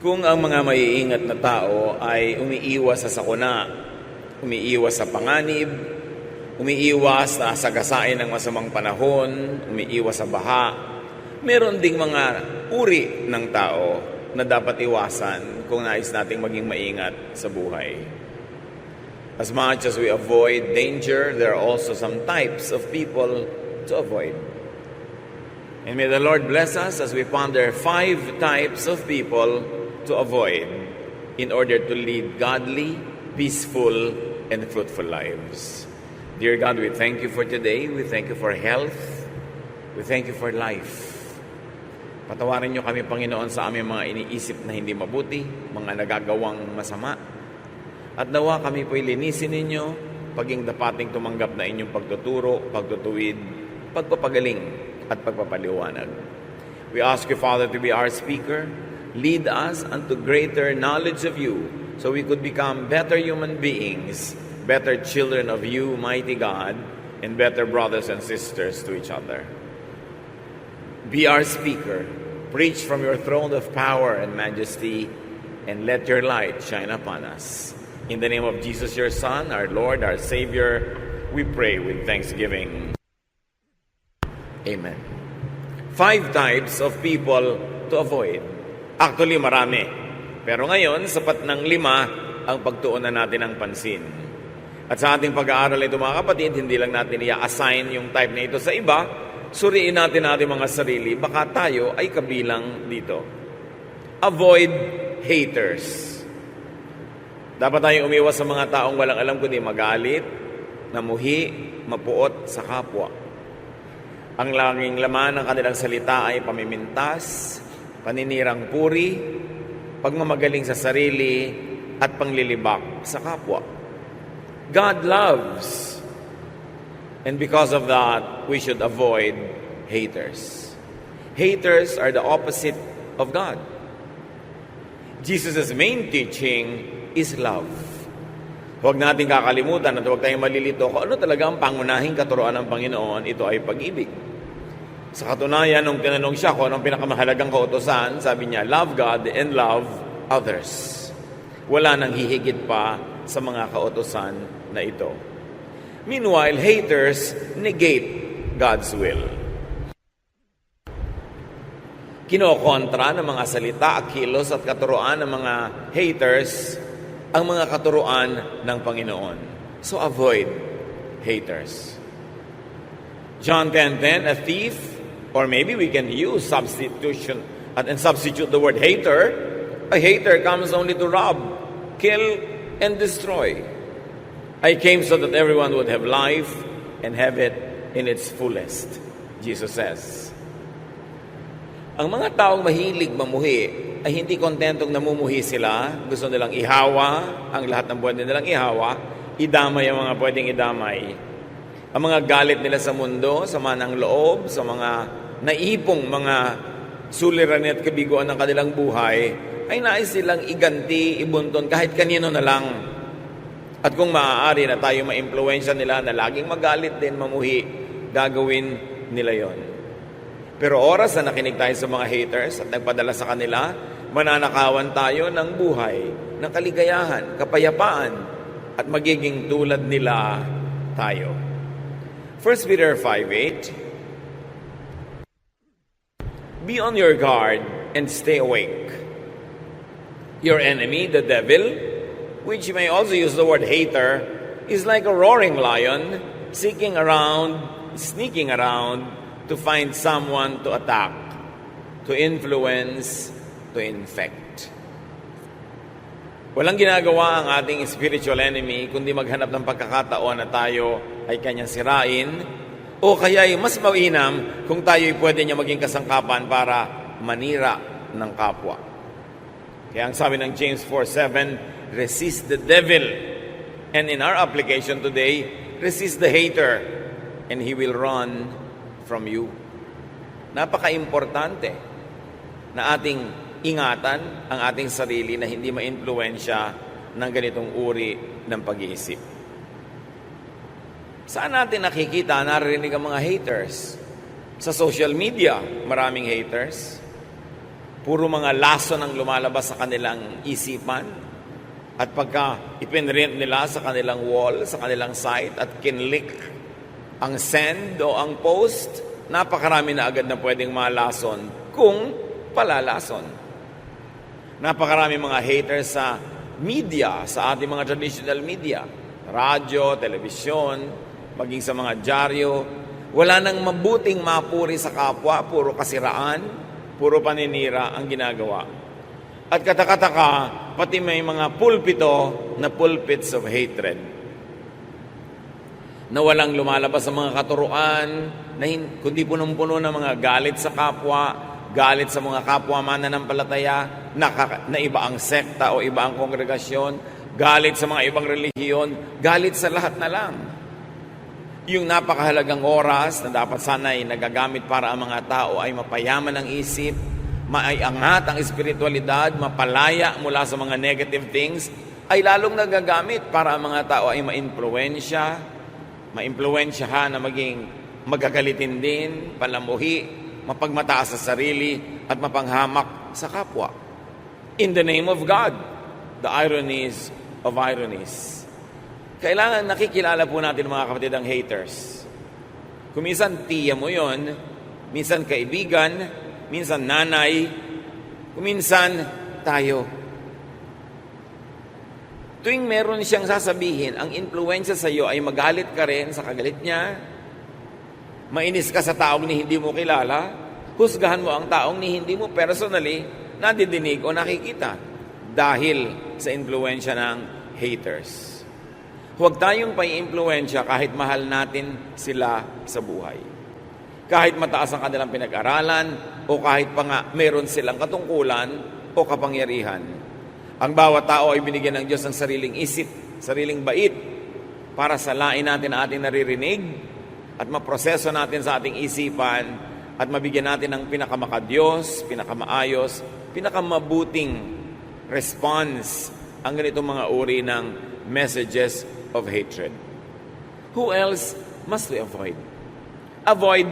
Kung ang mga maiingat na tao ay umiiwas sa sakuna, umiiwas sa panganib, umiiwas na sagasain ng masamang panahon, umiiwas sa baha, meron ding mga uri ng tao na dapat iwasan kung nais nating maging maingat sa buhay. As much as we avoid danger, there are also some types of people to avoid. And may the Lord bless us as we ponder 5 types of people to avoid in order to lead godly, peaceful, and fruitful lives. Dear God, we thank you for today. We thank you for health. We thank you for life. Patawarin niyo kami, Panginoon, sa aming mga iniisip na hindi mabuti, mga nagagawang masama. At nawa kami po'y linisin ninyo, paging dapating tumanggap na inyong pagtuturo, pagtutuwid, pagpapagaling, at pagpapaliwanag. We ask you, Father, to be our speaker. Lead us unto greater knowledge of you, so we could become better human beings, better children of you, mighty God, and better brothers and sisters to each other. Be our speaker. Preach from your throne of power and majesty, and let your light shine upon us. In the name of Jesus, your Son, our Lord, our Savior, we pray with thanksgiving. Amen. 5 types of people to avoid. Actually, marami. Pero ngayon, sapat ng 5 ang pagtuunan natin ng pansin. At sa ating pag-aaral ito, mga kapatid, hindi lang natin i-assign yung type na ito sa iba. Suriin natin ating mga sarili. Baka tayo ay kabilang dito. Avoid haters. Dapat tayong umiwas sa mga taong walang alam kundi magalit, namuhi, mapuot sa kapwa. Ang laging laman ng kanilang salita ay pamimintas, paninirang puri, pagmamagaling sa sarili, at panglilibak sa kapwa. God loves. And because of that, we should avoid haters. Haters are the opposite of God. Jesus' main teaching is love. Huwag natin kakalimutan at huwag tayong malilito kung ano talaga ang pangunahing katuruan ng Panginoon, ito ay pag-ibig. Sa katunayan, nung tinanong siya kung anong pinakamahalagang kautusan, sabi niya, love God and love others. Wala nang hihigit pa sa mga kautusan na ito. Meanwhile, haters negate God's will. Kinokontra ng mga salita, kilos at katuruan ng mga haters ang mga katuruan ng Panginoon. So avoid haters. John 10:10, a thief, or maybe we can use substitution and substitute the word hater. A hater comes only to rob, kill, and destroy. I came so that everyone would have life and have it in its fullest, Jesus says. Ang mga taong mahilig mamuhi ay hindi kontentong namumuhi sila. Gusto nilang ihawa ang lahat ng pwede nilang ihawa, idamay ang mga pwedeng idamay. Ang mga galit nila sa mundo, sama ng loob, sa mga naipong mga suliranin at kabiguan ng kanilang buhay, ay nais silang iganti, ibunton kahit kanino na lang. At kung maaari na tayo ma-impluwensya nila na laging magalit din, mamuhi, gagawin nila yon. Pero oras na nakinig tayo sa mga haters at nagpadala sa kanila, mananakawan tayo ng buhay, ng kaligayahan, kapayapaan, at magiging tulad nila tayo. 1 Peter 5:8, be on your guard and stay awake. Your enemy, the devil, which you may also use the word hater, is like a roaring lion, sneaking around to find someone to attack, to influence, to infect. Walang ginagawa ang ating spiritual enemy kundi maghanap ng pagkakataon na tayo ay kanyang sirain, o kaya ay mas mainam kung tayo ay pwede niya maging kasangkapan para manira ng kapwa. Kaya ang sabi ng James 4:7, resist the devil. And in our application today, resist the hater and he will run from you. Napaka-importante na ating ingatan ang ating sarili na hindi ma-influensya ng ganitong uri ng pag-iisip. Saan natin nakikita, naririnig ang mga haters? Sa social media, maraming haters. Puro mga lason ang lumalabas sa kanilang isipan. At pagka ipinrint nila sa kanilang wall, sa kanilang site, at kinlik ang send o ang post, napakarami na agad na pwedeng malason kung palalason. Napakarami mga haters sa media, sa ating mga traditional media, radyo, telebisyon, maging sa mga dyaryo. Wala nang mabuting mapuri sa kapwa, puro kasiraan, puro paninira ang ginagawa. At katakataka, pati may mga pulpito na pulpits of hatred, na walang lumalabas sa mga katuruan, na kundi punong-puno ng mga galit sa kapwa, galit sa mga kapwa mananampalataya, na iba ang sekta o iba ang kongregasyon, galit sa mga ibang relihiyon, galit sa lahat na lang. Yung napakahalagang oras na dapat sana ay nagagamit para ang mga tao ay mapayaman ang isip, maiangat ang espiritualidad, mapalaya mula sa mga negative things, ay lalong nagagamit para ang mga tao ay maimpluwensyahan na maging magagalitin din, palamuhi, mapagmataas sa sarili, at mapanghamak sa kapwa. In the name of God, the ironies of ironies. Kailangan nakikilala po natin mga kapatid ang haters. Kung minsan tiya mo yon, minsan kaibigan, minsan nanay, kung minsan tayo. Tuwing meron siyang sasabihin, ang influensya sa iyo ay magalit ka rin sa kagalit niya, mainis ka sa taong ni hindi mo kilala, husgahan mo ang taong ni hindi mo personally nadidinig o nakikita dahil sa influensya ng haters. Huwag tayong pai-influensya kahit mahal natin sila sa buhay. Kahit mataas ang kanilang pinag-aralan o kahit pa nga meron silang katungkulan o kapangyarihan. Ang bawat tao ay binigyan ng Diyos ng sariling isip, sariling bait para salain natin ang ating naririnig at maproseso natin sa ating isipan at mabigyan natin ng pinakamakadiyos, pinakamaayos, pinakamabuting response ang ganitong mga uri ng messages of hatred. Who else must we avoid? Avoid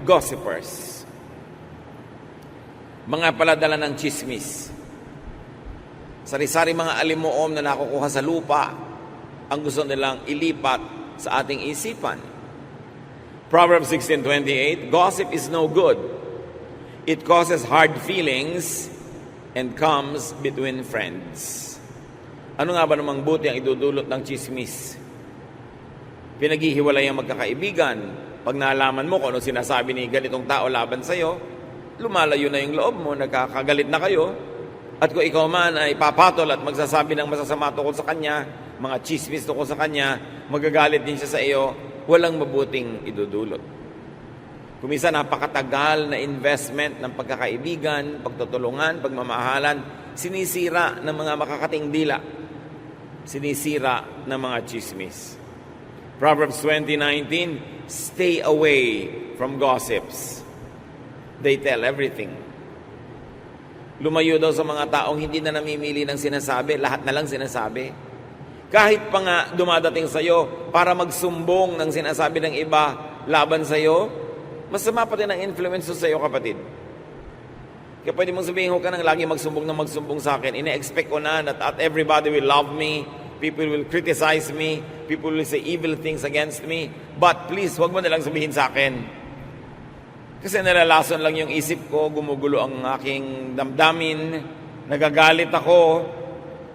gossipers. Mga paladala ng chismis. Sari-sari mga alimuom na nakukuha sa lupa ang gusto nilang ilipat sa ating isipan. Proverbs 16:28, gossip is no good. It causes hard feelings and comes between friends. Ano nga ba namang buti ang idudulot ng chismis? Pinaghihiwalay ang magkakaibigan. Pag nalaman mo kung ano sinasabi ni ganitong tao laban sa'yo, lumalayo na yung loob mo, nagkakagalit na kayo. At kung ikaw man ay papatol at magsasabi ng masasama tungkol sa kanya, mga chismis tungkol sa kanya, magagalit din siya sa iyo, walang mabuting idudulot. Kung minsan napakatagal na investment ng pagkakaibigan, pagtutulungan, pagmamahalan, sinisira ng mga makakating dila, sinisira ng mga chismis. Proverbs 20:19, stay away from gossips. They tell everything. Lumayo daw sa mga taong hindi na namimili ng sinasabi, lahat na lang sinasabi. Kahit pa nga dumadating sa iyo para magsumbong ng sinasabi ng iba laban sa iyo, masama pa din ang influence sa iyo, kapatid. Kaya pwede mong sabihin, huwag ka nang lagi magsumbong sa akin. Ine-expect ko na that everybody will love me, people will criticize me, people will say evil things against me, but please, huwag mo nalang sabihin sa akin. Kasi nalalason lang yung isip ko, gumugulo ang aking damdamin, nagagalit ako,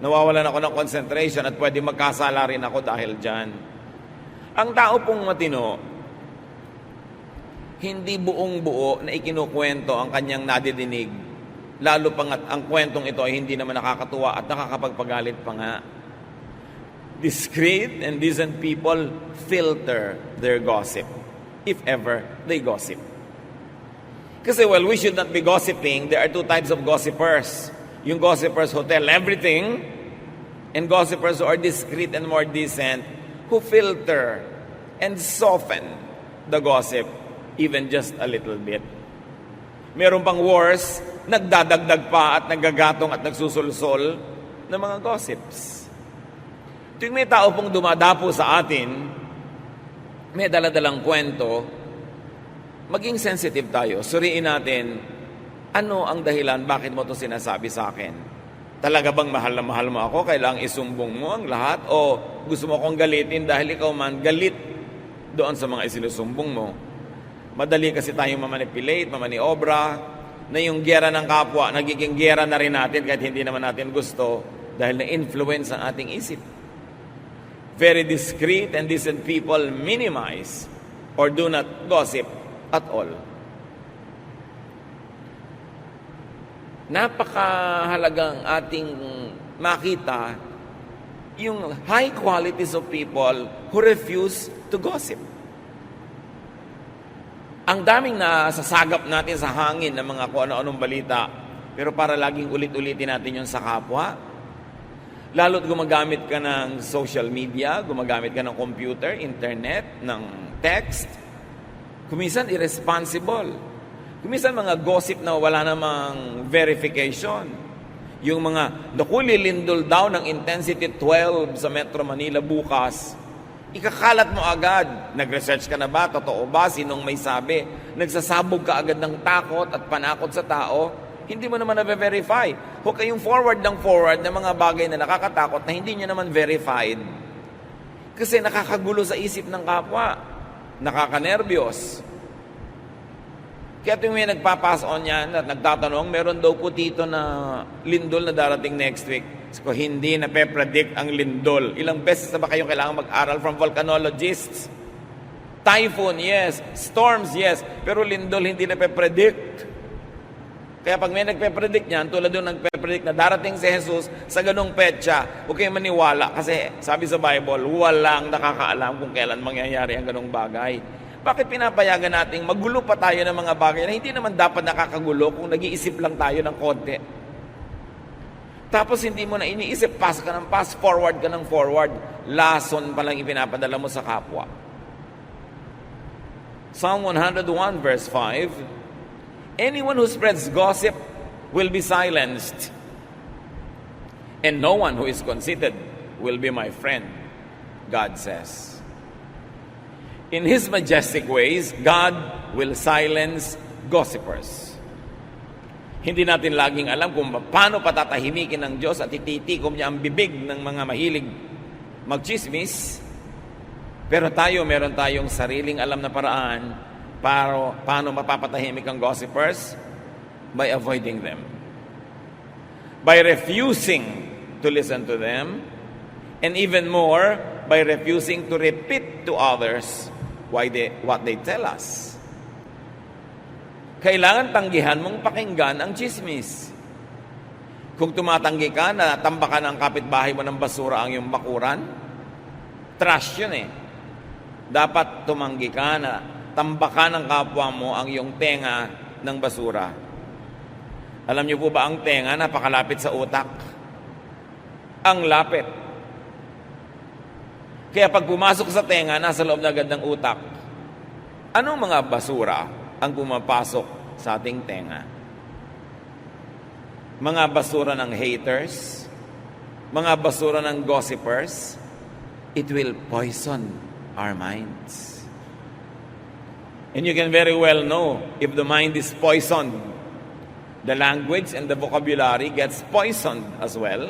nawawalan ako ng concentration at pwede magkasala rin ako dahil dyan. Ang tao pong matino, hindi buong buo na ikinukwento ang kanyang nadidinig, lalo pa nga ang kwentong ito ay hindi naman nakakatuwa at nakakapagpagalit pa nga. Discreet and decent people filter their gossip, if ever they gossip. Kasi while we should not be gossiping, there are two types of gossipers. Yung gossipers who tell everything, and gossipers who are discreet and more decent, who filter and soften the gossip even just a little bit. Meron pang worse, nagdadagdag pa at nagagatong at nagsusulsol ng mga gossips. Tuwing may tao pong dumadapo sa atin, may daladalang kwento, maging sensitive tayo. Suriin natin Ano ang dahilan? Bakit mo ito sinasabi sa akin? Talaga bang mahal na mahal mo ako? Kailangang isumbong mo ang lahat? O gusto mo akong galitin dahil ikaw man galit doon sa mga isinusumbong mo? Madali kasi tayong mamanipulate, mamaniobra, na yung giyera ng kapwa, nagiging giyera na rin natin kahit hindi naman natin gusto dahil na-influence ang ating isip. Very discreet and decent people minimize or do not gossip at all. Napakahalagang ating makita yung high qualities of people who refuse to gossip. Ang daming nasasagap natin sa hangin ng mga kung ano-anong balita, pero para laging ulit-ulitin natin yun sa kapwa. Lalo't gumagamit ka ng social media, gumagamit ka ng computer, internet, ng text. Kuminsan irresponsible. Kuminsan mga gossip na wala namang verification. Yung mga, naku, lilindol daw ng intensity 12 sa Metro Manila bukas. Ikakalat mo agad. Nag-research ka na ba? Totoo ba? Sinong may sabi? Nagsasabog ka agad ng takot at panakot sa tao? Hindi mo naman na-verify. Huwag kayong forward ng mga bagay na nakakatakot na hindi nyo naman verified. Kasi nakakagulo sa isip ng kapwa. Nakakanervyos. Kaya tuwing may nagpapass on yan at nagtatanong, meron daw po dito na lindol na darating next week. So, hindi na pe-predict ang lindol. Ilang beses na ba kayong kailangan mag-aral from volcanologists? Typhoon, yes. Storms, yes. Pero lindol, hindi na pe-predict. Kaya pag may nagpe-predict niyan, tulad doon nagpe-predict na darating si Jesus sa ganong petsa, huwag kayong maniwala. Kasi sabi sa Bible, walang nakakaalam kung kailan mangyayari ang ganong bagay. Bakit pinapayagan nating magulo pa tayo ng mga bagay na hindi naman dapat nakakagulo kung nag-iisip lang tayo ng konti? Tapos hindi mo na iniisip, pass ka ng pass, forward ka ng forward. Lason pa lang ipinapadala mo sa kapwa. Psalm 101 verse 5, anyone who spreads gossip will be silenced, and no one who is conceited will be my friend, God says. In His majestic ways, God will silence gossipers. Hindi natin laging alam kung paano patatahimikin ng Diyos at ititikom niya ang bibig ng mga mahilig magchismis. Pero meron tayong sariling alam na paraan para paano mapapatahimik ang gossipers? By avoiding them. By refusing to listen to them. And even more, by refusing to repeat to others what they tell us. Kailangan tanggihan mong pakinggan ang chismis. Kung tumatanggi ka na tambakan ng kapitbahay mo ng basura ang iyong bakuran, trash yun eh. Dapat tumanggi ka na tambakan ng kapwa mo ang iyong tenga ng basura. Alam niyo po ba ang tenga napakalapit sa utak? Ang lapit. Kaya pag pumasok sa tenga, nasa loob na agad ng utak. Anong mga basura ang pumapasok sa ating tenga? Mga basura ng haters, mga basura ng gossipers, it will poison our minds. And you can very well know if the mind is poisoned, the language and the vocabulary gets poisoned as well.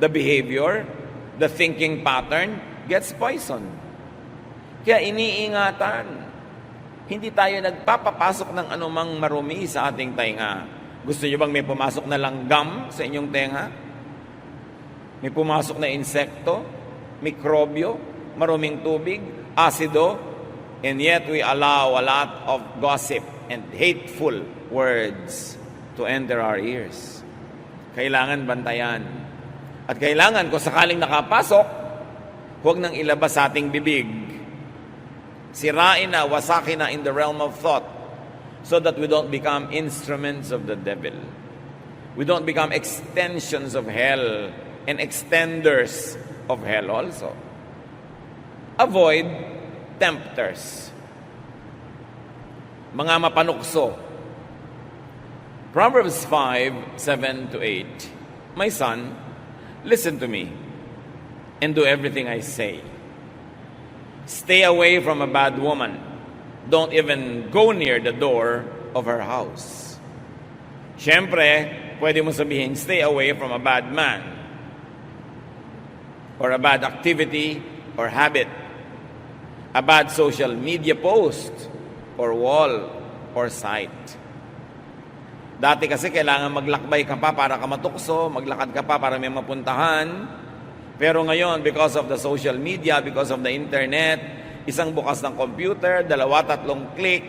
The behavior, the thinking pattern gets poisoned. Kaya iniingatan. Hindi tayo nagpapapasok ng anumang marumi sa ating tenga. Gusto niyo bang may pumasok na langgam sa inyong tenga? May pumasok na insekto, mikrobyo, maruming tubig, asido, and yet we allow a lot of gossip and hateful words to enter our ears. Kailangan bantayan. At kailangan kung sakaling nakapasok, huwag nang ilabas sa ating bibig. Sirain na, wasakin na in the realm of thought so that we don't become instruments of the devil. We don't become extensions of hell and extenders of hell also. Avoid tempters. Mga mapanukso. Proverbs 5:7-8. My son, listen to me and do everything I say. Stay away from a bad woman. Don't even go near the door of her house. Siyempre, pwede mo sabihin, stay away from a bad man or a bad activity or habit, a bad social media post or wall or site. Dati kasi kailangan maglakbay ka pa para ka matukso, maglakad ka pa para may mapuntahan. Pero ngayon, because of the social media, because of the internet, isang bukas ng computer, 2-3 click,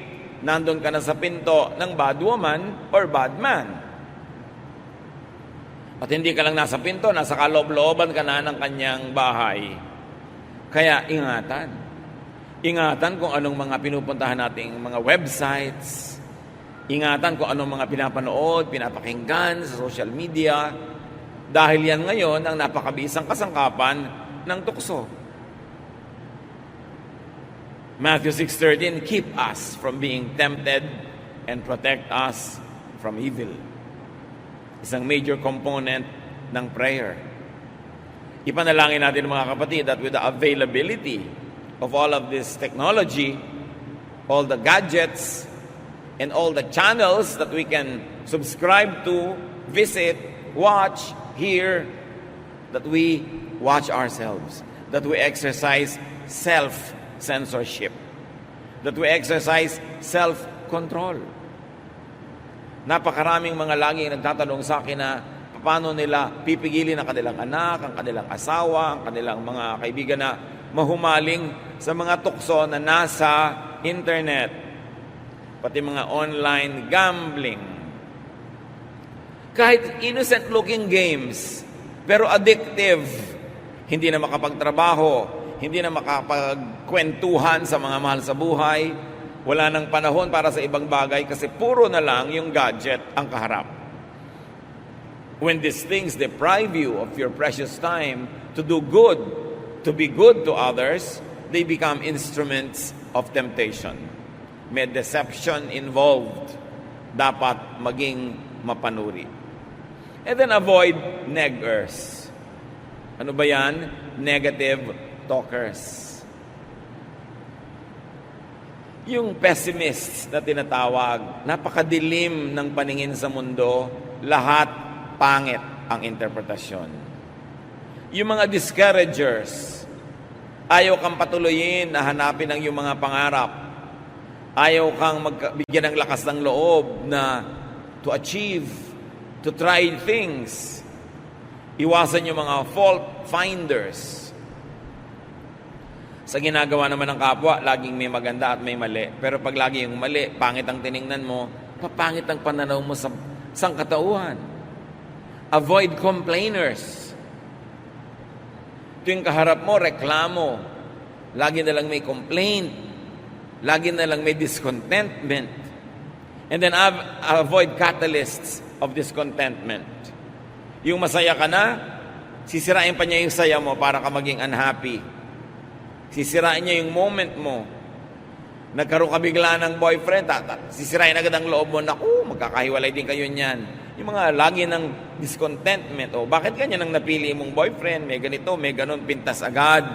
nandun ka na sa pinto ng bad woman or bad man. At hindi ka lang nasa pinto, nasa kaloob-looban ka na ng kanyang bahay. Kaya ingatan. Ingatan kung anong mga pinupuntahan nating mga websites. Ingatan kung anong mga pinapanood, pinapakinggan sa social media. Dahil yan ngayon ang napakabisang kasangkapan ng tukso. Matthew 6:13, keep us from being tempted and protect us from evil. Isang major component ng prayer. Ipanalangin natin mga kapatid that with the availability of all of this technology, all the gadgets, and all the channels that we can subscribe to, visit, watch, hear, that we watch ourselves, that we exercise self-censorship, that we exercise self-control. Napakaraming mga laging nagtatanong sa akin na paano nila pipigilin ang kanilang anak, ang kanilang asawa, ang kanilang mga kaibigan na mahumaling sa mga tukso na nasa internet, pati mga online gambling. Kahit innocent-looking games, pero addictive. Hindi na makapagtrabaho, hindi na makapagkwentuhan sa mga mahal sa buhay, wala nang panahon para sa ibang bagay kasi puro na lang yung gadget ang kaharap. When these things deprive you of your precious time to do good, to be good to others, they become instruments of temptation. May deception involved. Dapat maging mapanuri. And then avoid neggers. Ano ba yan? Negative talkers. Yung pessimists na tinatawag, napakadilim ng paningin sa mundo, lahat pangit ang interpretasyon. Yung mga discouragers, ayaw kang patuloyin na hanapin ang iyong mga pangarap. Ayaw kang bigyan ng lakas ng loob na to achieve, to try things. Iwasan yung mga fault finders. Sa ginagawa naman ng kapwa, laging may maganda at may mali. Pero pag lagi yung mali, pangit ang tiningnan mo, papangit ang pananaw mo sa sangkatauhan. Avoid complainers. Tuwing kaharap mo, reklamo. Lagi na lang may complaint. Lagi na lang may discontentment. And then avoid catalysts of discontentment. Yung masaya ka na, sisirain pa niya yung saya mo para ka maging unhappy. Sisirain niya yung moment mo. Nagkaroon ka bigla ng boyfriend, sisirain agad ang loob mo, naku, magkakahiwalay din kayo niyan. Yung mga lagi ng discontentment, bakit ganyan ang napili mong boyfriend? May ganito, may ganon, pintas agad.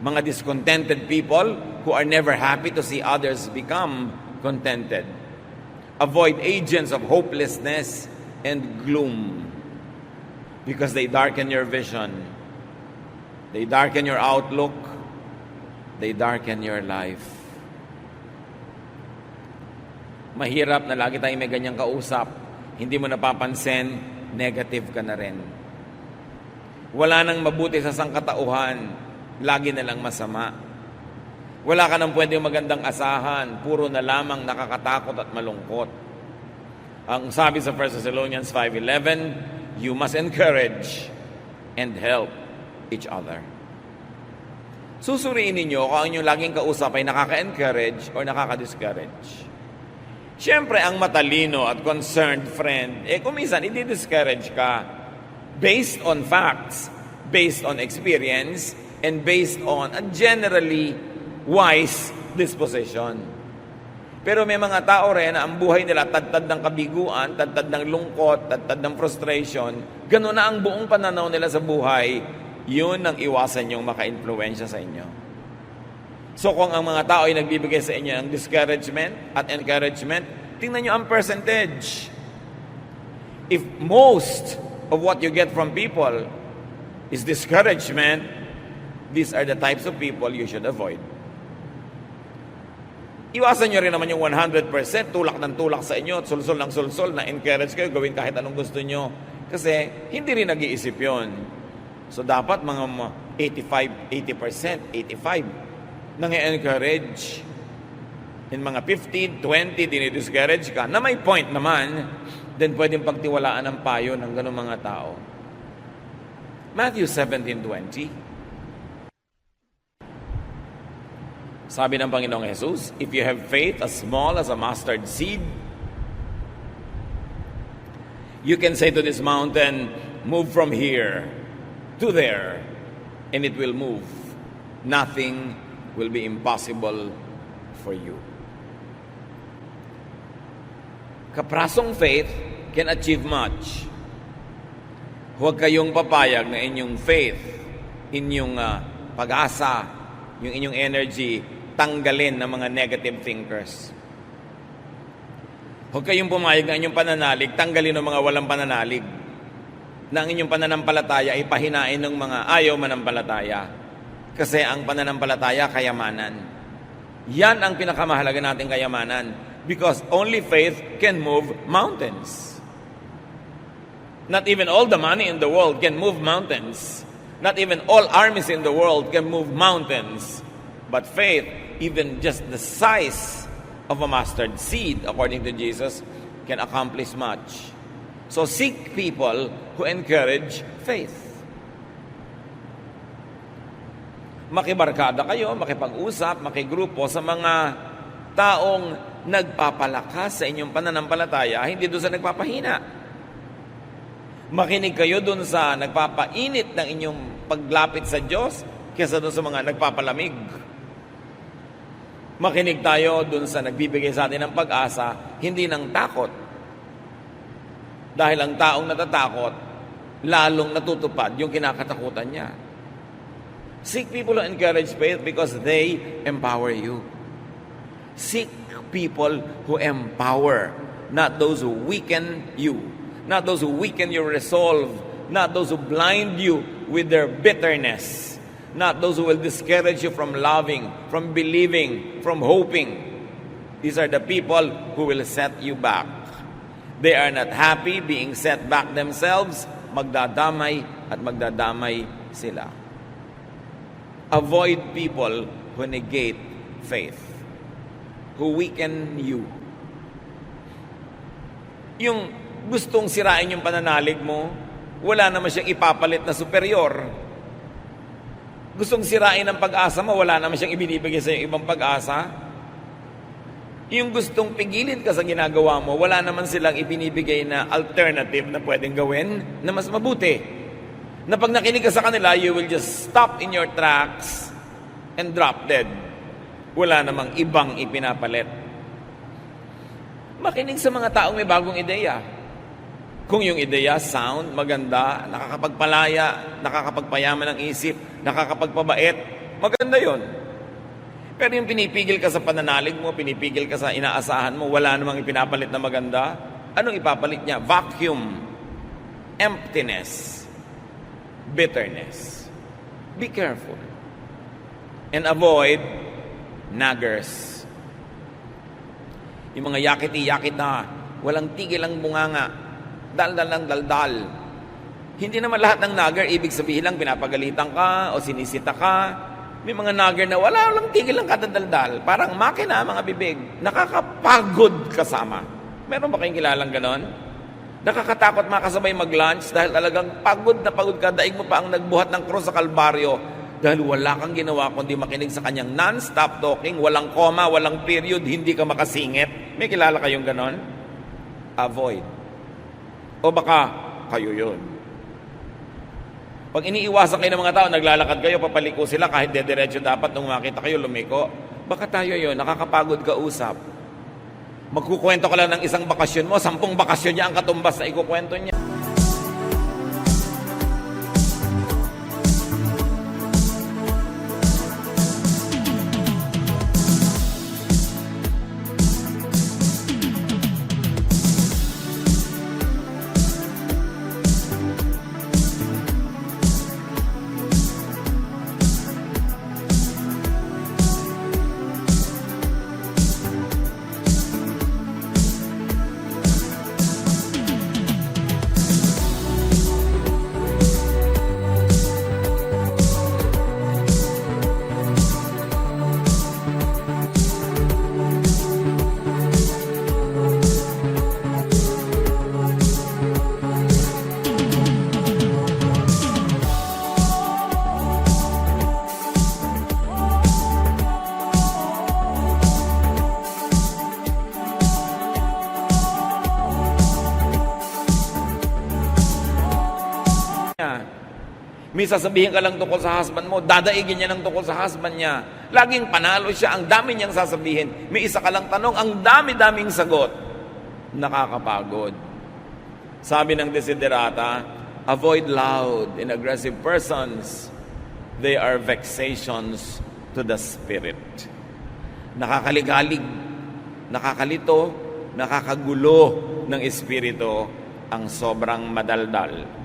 Mga discontented people who are never happy to see others become contented. Avoid agents of hopelessness and gloom because they darken your vision. They darken your outlook. They darken your life. Mahirap na lagi tayong may ganyang kausap. Hindi mo napapansin, negative ka na rin. Wala nang mabuti sa sangkatauhan. Lagi na lang masama. Wala ka nang pwedeng magandang asahan. Puro na lamang nakakatakot at malungkot. Ang sabi sa 1 Thessalonians 5:11, you must encourage and help each other. Susuriin ninyo kung ang inyong laging kausap ay nakaka-encourage or nakaka-discourage. Siyempre, ang matalino at concerned friend, kung minsan, i-discourage ka based on facts, based on experience, and based on a generally wise disposition. Pero may mga tao rin na ang buhay nila tad-tad ng kabiguan, tad-tad ng lungkot, tad-tad ng frustration. Ganun na ang buong pananaw nila sa buhay. Yun ang iwasan yung maka-influensya sa inyo. So kung ang mga tao ay nagbibigay sa inyo ng discouragement at encouragement, tingnan nyo ang percentage. If most of what you get from people is discouragement, these are the types of people you should avoid. Iwasan nyo rin naman yung 100% tulak ng tulak sa inyo at sulsol ng sulsol na encourage kayo gawin kahit anong gusto nyo. Kasi hindi rin nag-iisip yun. So dapat mga 85%, 85% nang i-encourage. In mga 15, 20, dinidiscourage ka, na may point naman, then pwedeng pagtiwalaan ang payo ng ganung mga tao. Matthew 17:20. Sabi ng Panginoong Jesus, if you have faith as small as a mustard seed, you can say to this mountain, move from here to there, and it will move. Nothing will be impossible for you. Kaprasong faith can achieve much. Huwag kayong papayag na inyong faith, inyong pag-asa, yung inyong energy, tanggalin ng mga negative thinkers. Huwag kayong pumayag na inyong pananalig, tanggalin ng mga walang pananalig. Na ang inyong pananampalataya ay pahinain ng mga ayaw manampalataya. Kasi ang pananampalataya, kayamanan. Yan ang pinakamahalaga nating kayamanan. Because only faith can move mountains. Not even all the money in the world can move mountains. Not even all armies in the world can move mountains. But faith, even just the size of a mustard seed, according to Jesus, can accomplish much. So seek people who encourage faith. Makibarkada kayo, makipag-usap, makigrupo sa mga taong nagpapalakas sa inyong pananampalataya, hindi doon sa nagpapahina. Makinig kayo doon sa nagpapainit ng inyong paglapit sa Diyos kaysa doon sa mga nagpapalamig. Makinig tayo doon sa nagbibigay sa atin ng pag-asa, hindi ng takot. Dahil ang taong natatakot, lalong natutupad yung kinakatakutan niya. Seek people who encourage faith because they empower you. Seek people who empower, not those who weaken you, not those who weaken your resolve, not those who blind you with their bitterness, not those who will discourage you from loving, from believing, from hoping. These are the people who will set you back. They are not happy being set back themselves. Magdadamay at magdadamay sila. Avoid people who negate faith, who weaken you. Yung gustong sirain yung pananalig mo, wala naman siyang ipapalit na superior. Gustong sirain ang pag-asa mo, wala naman siyang ibinibigay sa ibang pag-asa. Yung gustong pigilin ka sa ginagawa mo, wala naman silang ibinibigay na alternative na pwedeng gawin na mas mabuti. Na pag nakinig ka sa kanila, you will just stop in your tracks and drop dead. Wala namang ibang ipinapalit. Makinig sa mga taong may bagong ideya. Kung yung ideya, sound, maganda, nakakapagpalaya, nakakapagpayaman ng isip, nakakapagpabait, maganda yon. Pero yung pinipigil ka sa pananalig mo, pinipigil ka sa inaasahan mo, wala namang ipinapalit na maganda, anong ipapalit niya? Vacuum, emptiness, bitterness. Be careful. And avoid naggers. Yung mga yakiti-yakit na walang tigil ang bunganga, daldal ng daldal. Hindi naman lahat ng nagger ibig sabihin lang pinapagalitan ka o sinisita ka. May mga nagger na walang tigil lang kadadaldal. Parang makina mga bibig. Nakakapagod kasama. Meron ba kayong kilalang ganon? Nakakatakot makasabay mag-lunch dahil talagang pagod na pagod ka. Daig mo pa ang nagbuhat ng krus sa Kalbaryo dahil wala kang ginawa kundi makinig sa kanyang non-stop talking, walang comma, walang period, hindi ka makasingit. May kilala kayong ganon? Avoid. O baka kayo yun. Pag iniiwasan kayo ng mga tao, naglalakad kayo, papaliko sila kahit dediretso dapat nung makita kayo lumiko. Baka tayo yun, nakakapagod ka usap. Magkukwento ka lang ng isang bakasyon mo, 10 bakasyon niya ang katumbas na ikukwento niya. May sasabihin ka lang tungkol sa husband mo, dadaigin niya ng tungkol sa husband niya. Laging panalo siya, ang dami niyang sasabihin. May isa ka lang tanong, ang dami-daming sagot. Nakakapagod. Sabi ng desiderata, avoid loud and aggressive persons. They are vexations to the spirit. Nakakaligalig, nakakalito, nakakagulo ng espiritu ang sobrang madaldal.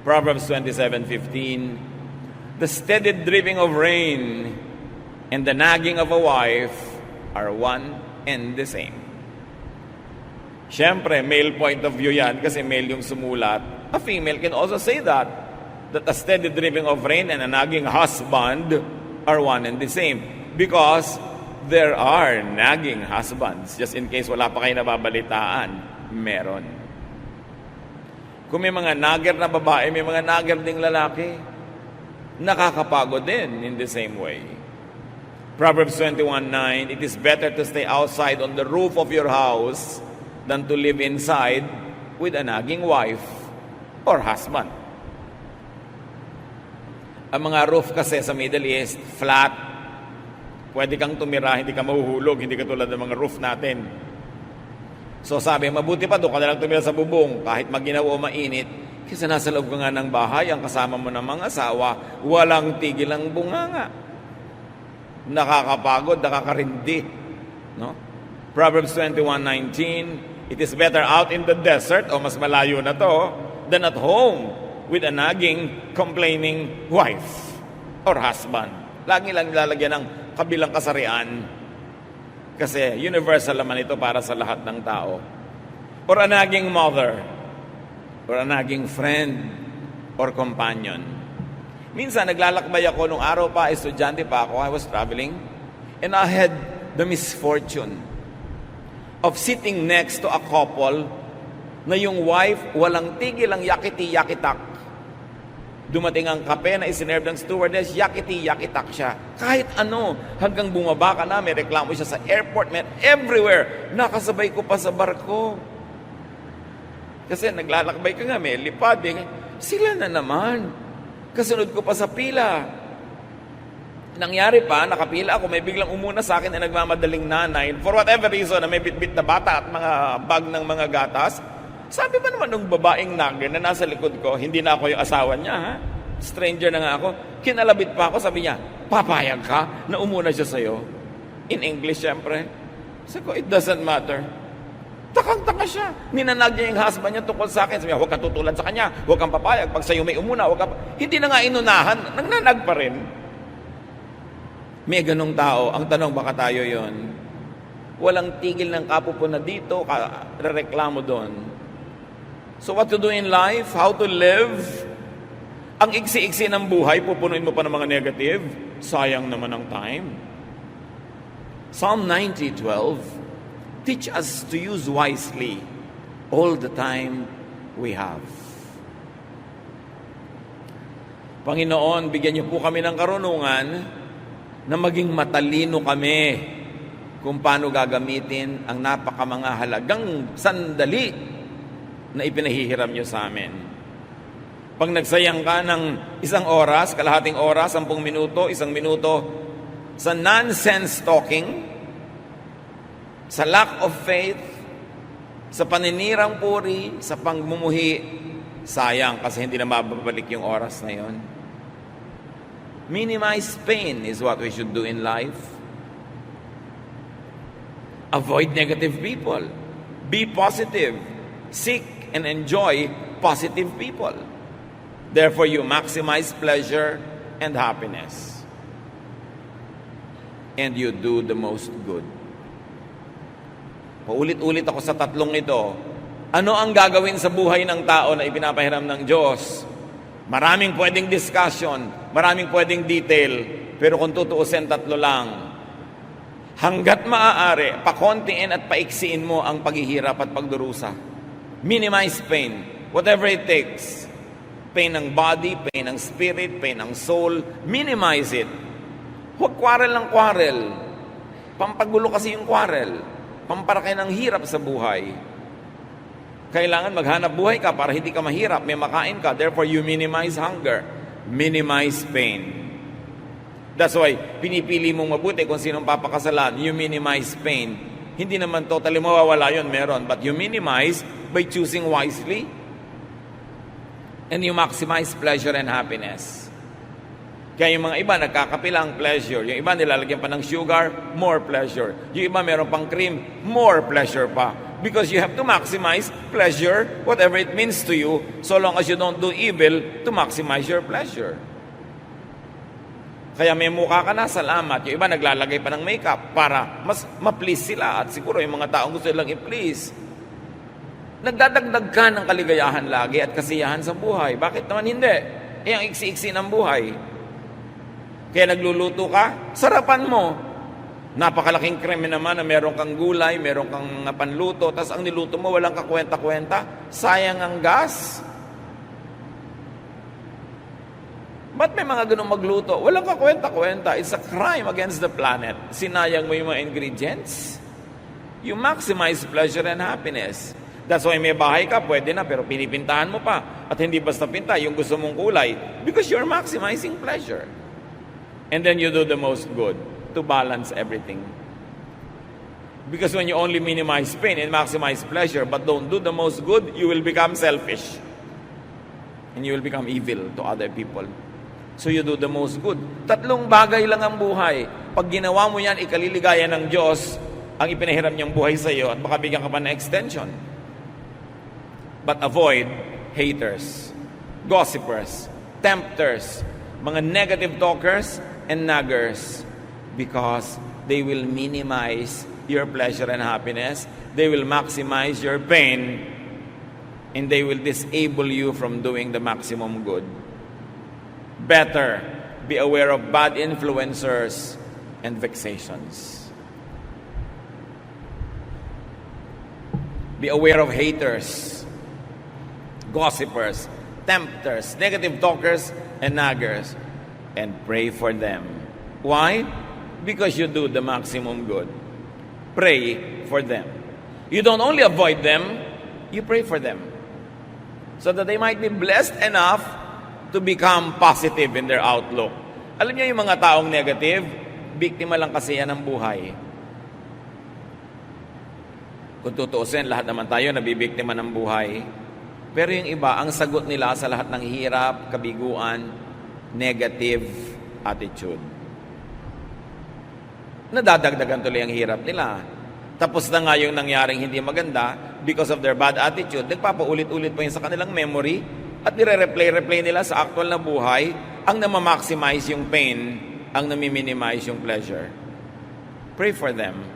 Proverbs 27:15, the steady dripping of rain and the nagging of a wife are one and the same. Siyempre, male point of view yan kasi male yung sumulat. A female can also say that a steady dripping of rain and a nagging husband are one and the same. Because there are nagging husbands. Just in case wala pa kayo nababalitaan, meron. Kung may mga nagger na babae, may mga nagger ding lalaki, nakakapagod din in the same way. Proverbs 21:9, it is better to stay outside on the roof of your house than to live inside with a nagging wife or husband. Ang mga roof kasi sa Middle East, flat. Pwede kang tumira, hindi ka mahuhulog, hindi katulad ng mga roof natin. So sabi, mabuti pa doon ka na lang tumira sa bubong kahit maginaw o mainit. Kasi nasa loob ka nga ng bahay, ang kasama mo ng mga asawa, walang tigil ang bunganga. Nakakapagod, nakakarindi. No? Proverbs 21:19, it is better out in the desert, o mas malayo na to, than at home with a nagging, complaining wife or husband. Lagi lang nilalagyan ng kabilang kasarian. Kasi universal naman ito para sa lahat ng tao. Or a nagging mother, or a nagging friend, or companion. Minsan, naglalakbay ako nung araw pa, estudyante pa ako, I was traveling, and I had the misfortune of sitting next to a couple na yung wife, walang tigil ang yakiti-yakitak. Dumating ang kape na isinerve ng stewardess, yakiti-yakitak siya. Kahit ano, hanggang bumaba ka na, may reklamo siya sa airport, may everywhere. Nakasabay ko pa sa barko. Kasi naglalakbay ka nga, may lipad. Eh. Sila na naman. Kasunod ko pa sa pila. Nangyari pa, nakapila ako, may biglang umuna sa akin na nagmamadaling nanay. For whatever reason, na may bitbit na bata at mga bag ng mga gatas, sabi ba naman nung babaeng nagger na nasa likod ko, hindi na ako yung asawa niya, ha? Stranger na nga ako. Kinalabit pa ako, sabi niya, papayag ka na umuna siya sa'yo. In English, syempre. Sabi ko, it doesn't matter. Takang-taka siya. Ninanag niya yung husband niya tungkol sa akin. Sabi niya, huwag kang tutulad sa kanya. Huwag kang papayag. Pag sa'yo may umuna, huwag kang... Hindi na nga inunahan. Nagnanag pa rin. May ganong tao. Ang tanong, baka tayo yon. Walang tigil ng kapupo na dito, reklamo doon. So what to do in life? How to live? Ang iksi-iksi ng buhay, pupunuin mo pa ng mga negative. Sayang naman ang time. Psalm 90:12, teach us to use wisely all the time we have. Panginoon, bigyan niyo po kami ng karunungan na maging matalino kami kung paano gagamitin ang napakamangahalagang sandali na ipinahihiram niyo sa amin. Pag nagsayang ka ng 1 oras, kalahating oras, 10 minuto, 1 minuto, sa nonsense talking, sa lack of faith, sa paninirang puri, sa pangmumuhi, sayang kasi hindi na mababalik yung oras na yon. Minimize pain is what we should do in life. Avoid negative people. Be positive. Seek and enjoy positive people. Therefore, you maximize pleasure and happiness. And you do the most good. Paulit-ulit ako sa tatlong ito. Ano ang gagawin sa buhay ng tao na ipinapahiram ng Diyos? Maraming pwedeng discussion, maraming pwedeng detail, pero kung tutuusin, tatlo lang. Hanggat maaari, pakontiin at paiksiin mo ang paghihirap at pagdurusa. Minimize pain, whatever it takes. Pain ng body, pain ng spirit, pain ng soul, minimize it. Huwag quarrel ng quarrel. Pampagulo kasi yung quarrel. Pamparaki ng hirap sa buhay. Kailangan maghanap buhay ka para hindi ka mahirap, may makain ka. Therefore, you minimize hunger, minimize pain. That's why, pinipili mong mabuti kung sinong papakasalan. You minimize pain. Hindi naman totally mawawala yun, meron. But you minimize by choosing wisely. And you maximize pleasure and happiness. Kaya yung mga iba, nagkakapilang pleasure. Yung iba, nilalagyan pa ng sugar, more pleasure. Yung iba, meron pang cream, more pleasure pa. Because you have to maximize pleasure, whatever it means to you, so long as you don't do evil to maximize your pleasure. Kaya may mukha ka na, salamat. Yung iba naglalagay pa ng makeup para mas ma-please sila. At siguro yung mga taong gusto nilang i-please. Nagdadagdag ka ng kaligayahan lagi at kasiyahan sa buhay. Bakit naman hindi? Ang iksi-iksi ng buhay. Kaya nagluluto ka, sarapan mo. Napakalaking kreme naman na meron kang gulay, meron kang panluto, tapos ang niluto mo walang kakwenta-kwenta. Sayang ang gas. Ba't may mga ganun magluto? Walang kakwenta-kwenta. It's a crime against the planet. Sinayang mo yung mga ingredients. You maximize pleasure and happiness. That's why may bahay ka, pwede na, pero pinipintahan mo pa. At hindi basta pinta, yung gusto mong kulay. Because you're maximizing pleasure. And then you do the most good to balance everything. Because when you only minimize pain and maximize pleasure, but don't do the most good, you will become selfish. And you will become evil to other people. So you do the most good. 3 bagay lang ang buhay. Pag ginawa mo yan, ikaliligaya ng Diyos ang ipinahiram niyang buhay sa iyo at baka bigyan ka pa ng extension. But avoid haters, gossipers, tempters, mga negative talkers, and naggers, because they will minimize your pleasure and happiness, they will maximize your pain, and they will disable you from doing the maximum good. Better be aware of bad influencers and vexations. Be aware of haters, gossipers, tempters, negative talkers, and naggers, and pray for them. Why? Because you do the maximum good. Pray for them. You don't only avoid them, you pray for them. So that they might be blessed enough to become positive in their outlook. Alam niyo yung mga taong negative, biktima lang kasi yan ng buhay. Kung tutuusin, lahat naman tayo nabibiktima ng buhay. Pero yung iba, ang sagot nila sa lahat ng hirap, kabiguan, negative attitude. Nadadagdagan tuloy ang hirap nila. Tapos na nga yung nangyaring hindi maganda, because of their bad attitude, nagpapaulit-ulit pa yun sa kanilang memory at nire-replay nila sa actual na buhay ang namamaximize yung pain, ang nami-minimize yung pleasure. Pray for them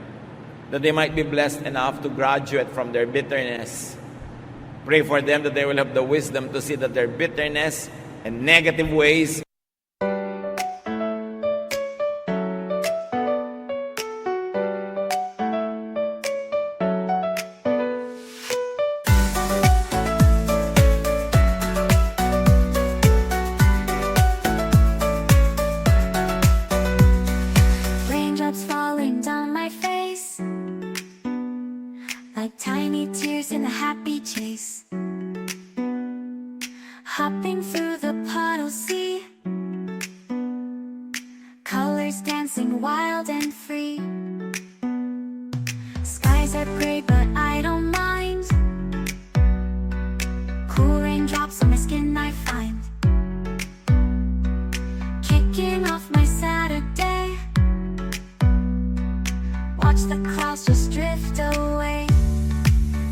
that they might be blessed enough to graduate from their bitterness. Pray for them that they will have the wisdom to see that their bitterness and negative ways Raindrops falling down my face like tiny tears in a happy chase. Hopping through the puddle sea, colors dancing wild and free. Skies are gray but I don't mind. Cool raindrops on my skin I find. Kicking off my Saturday, watch the clouds just drift away.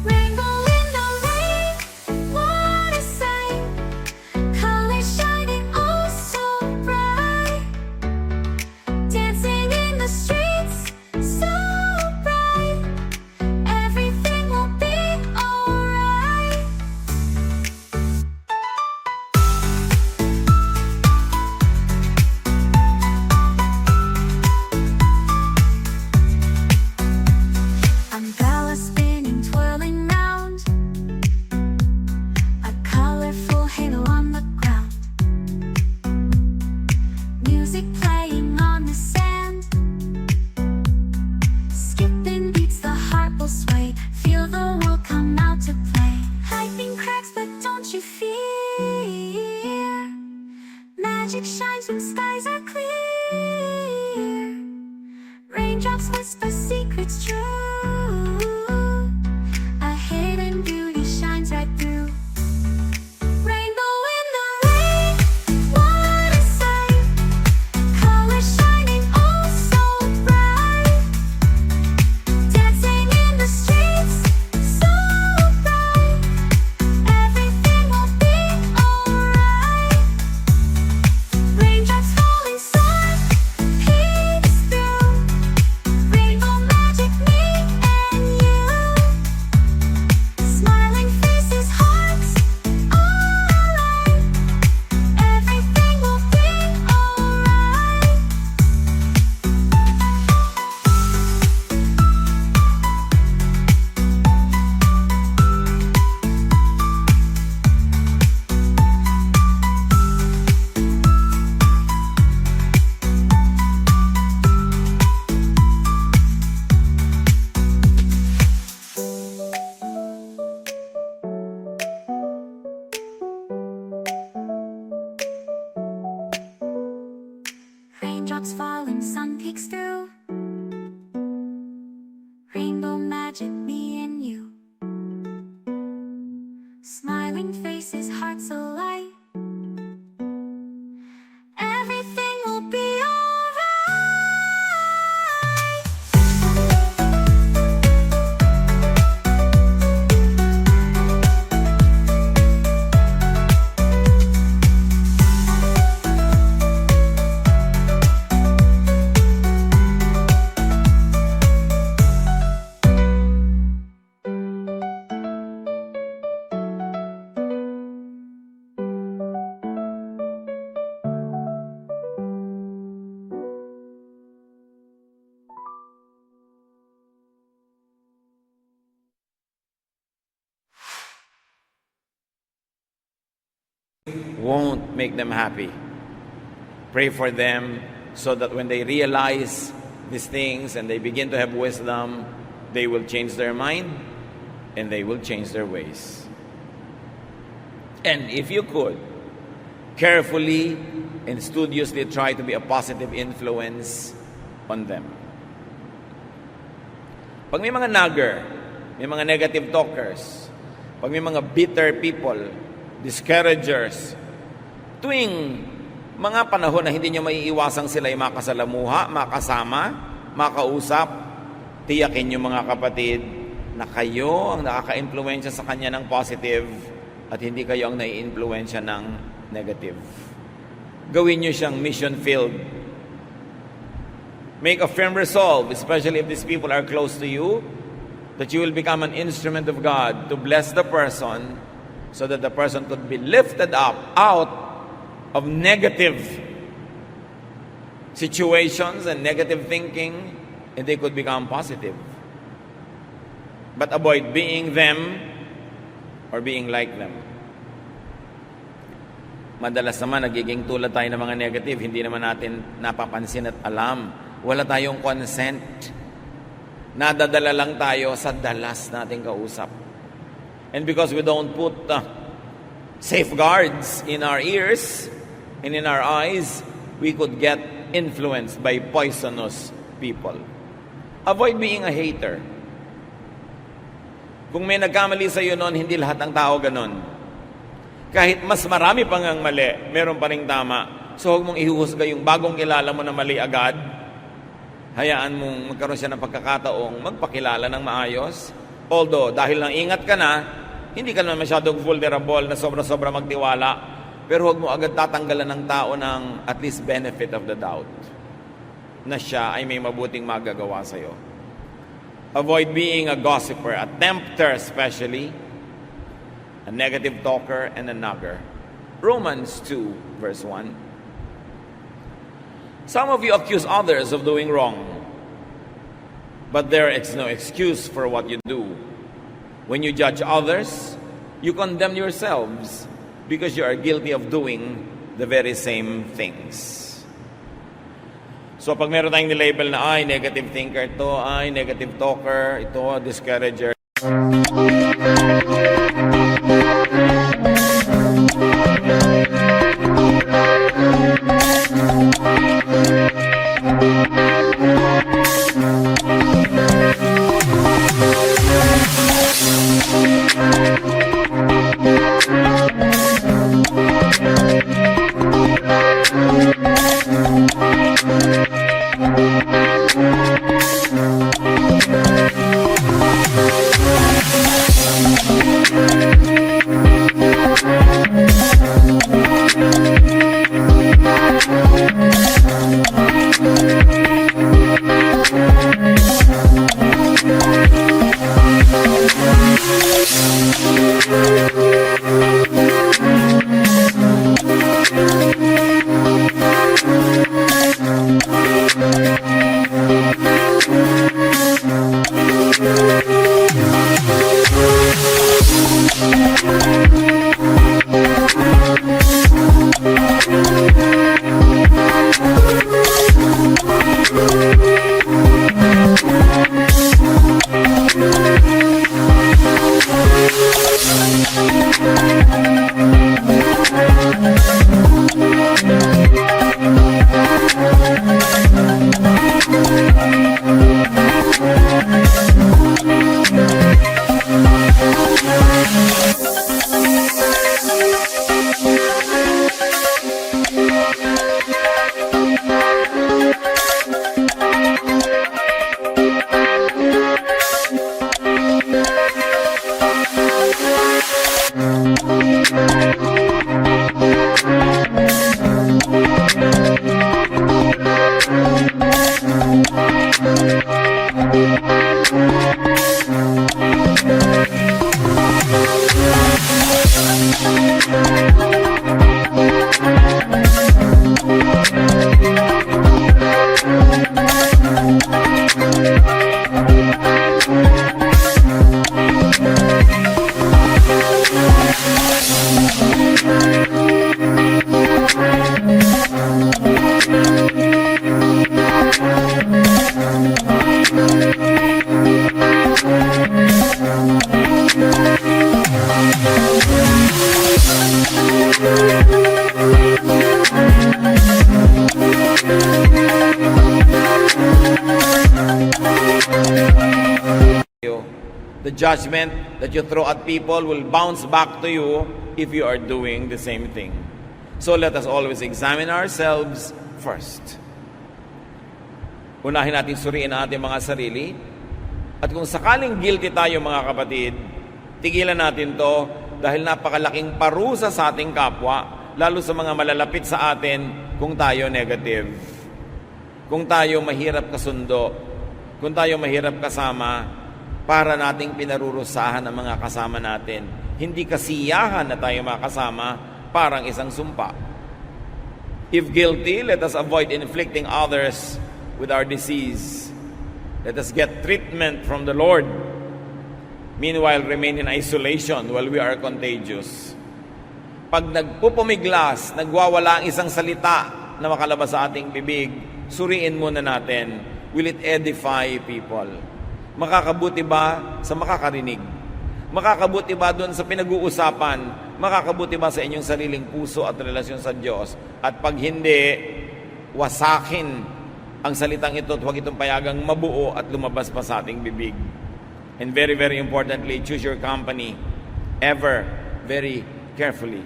Rainbow in the rain, what a sight. Colors shining oh so bright. Dancing in the streets, so bright. Everything will be alright. I'm rainbow magic, me and you. Smiling faces, hearts alight. Everything will be alright. Won't make them happy. Pray for them so that when they realize these things and they begin to have wisdom, they will change their mind and they will change their ways. And if you could, carefully and studiously try to be a positive influence on them. Pag may mga nagger, may mga negative talkers, pag may mga bitter people, discouragers, tuwing mga panahon na hindi nyo maiiwasang sila ay makasalamuha, makasama, makausap, tiyakin nyo mga kapatid na kayo ang nakaka-impluensya sa kanya ng positive at hindi kayo ang nai-impluensya ng negative. Gawin nyo siyang mission-filled. Make a firm resolve, especially if these people are close to you, that you will become an instrument of God to bless the person so that the person could be lifted up out of negative situations and negative thinking, and they could become positive. But avoid being them or being like them. Madalas naman nagiging tulad tayo ng mga negative, hindi naman natin napapansin at alam. Wala tayong consent. Nadadala lang tayo sa dalas nating kausap. And because we don't put safeguards in our ears and in our eyes, we could get influenced by poisonous people. Avoid being a hater. Kung may nagkamali sa iyo noon, hindi lahat ng tao ganon. Kahit mas marami pang ang mali, meron pa ring tama. So huwag mong ihuhusga yung bagong kilala mo na mali agad. Hayaan mong magkaroon siya ng pagkakataong magpakilala ng maayos. Although, dahil nang ingat ka na, hindi ka naman masyadong vulnerable na sobra-sobra magtiwala. Pero huwag mo agad tatanggalan ng tao ng at least benefit of the doubt na siya ay may mabuting magagawa sa'yo. Avoid being a gossiper, a tempter especially, a negative talker, and a nagger. Romans 2, verse 1. Some of you accuse others of doing wrong, but there is no excuse for what you do. When you judge others, you condemn yourselves because you are guilty of doing the very same things. So pag meron tayong nilabel na ay negative thinker to, ay negative talker, ito discourager, The judgment that you throw at people will bounce back to you if you are doing the same thing. So let us always examine ourselves first. Unahin natin suriin ang ating mga sarili. At kung sakaling guilty tayo mga kapatid, tigilan natin to dahil napakalaking parusa sa ating kapwa, lalo sa mga malalapit sa atin kung tayo negative. Kung tayo mahirap kasundo, kung tayo mahirap kasama, para nating pinarurusahan ang mga kasama natin. Hindi kasiyahan na tayo makasama, parang isang sumpa. If guilty, let us avoid inflicting others with our disease. Let us get treatment from the Lord. Meanwhile, remain in isolation while we are contagious. Pag nagpupumiglas, nagwawala ang isang salita na makalabas sa ating bibig, suriin muna natin, will it edify people? Makakabuti ba sa makakarinig? Makakabuti ba doon sa pinag-uusapan? Makakabuti ba sa inyong sariling puso at relasyon sa Diyos? At pag hindi, wasakin ang salitang ito at huwag itong payagang mabuo at lumabas pa sa ating bibig. And very, very importantly, choose your company ever very carefully.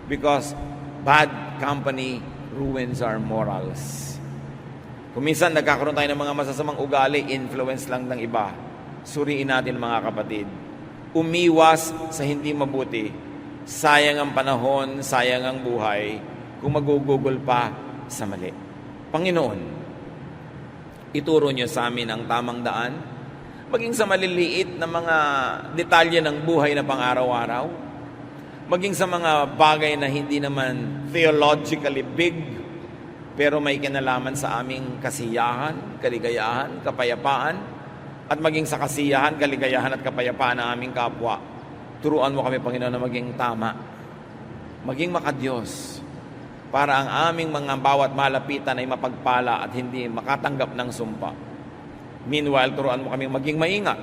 Because bad company ruins our morals. Kung minsan nagkakaroon tayo ng mga masasamang ugali, influence lang ng iba. Suriin natin mga kapatid. Umiwas sa hindi mabuti. Sayang ang panahon, sayang ang buhay, kung magugugol pa sa mali. Panginoon, ituro niyo sa amin ang tamang daan, maging sa maliliit na mga detalye ng buhay na pang-araw-araw, maging sa mga bagay na hindi naman theologically big, pero may kinalaman sa aming kasiyahan, kaligayahan, kapayapaan, at maging sa kasiyahan, kaligayahan at kapayapaan ng aming kapwa. Turuan mo kami, Panginoon, na maging tama, maging makadiyos, para ang aming mga bawat malapitan ay mapagpala at hindi makatanggap ng sumpa. Meanwhile, turuan mo kami maging maingat,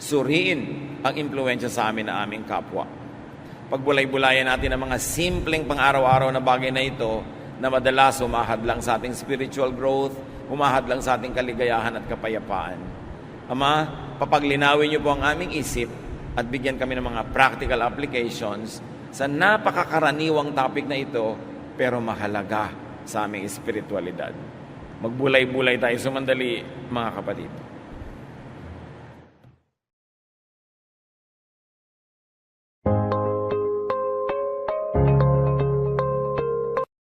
suriin ang impluensya sa amin na aming kapwa. Pagbulay-bulayan natin ang mga simpleng pang-araw-araw na bagay na ito, na madalas humahad lang sa ating spiritual growth, humahad lang sa ating kaligayahan at kapayapaan. Ama, papaglinawin niyo po ang aming isip at bigyan kami ng mga practical applications sa napakakaraniwang topic na ito, pero mahalaga sa aming espiritualidad. Magbulay-bulay tayo sumandali, mga kapatid.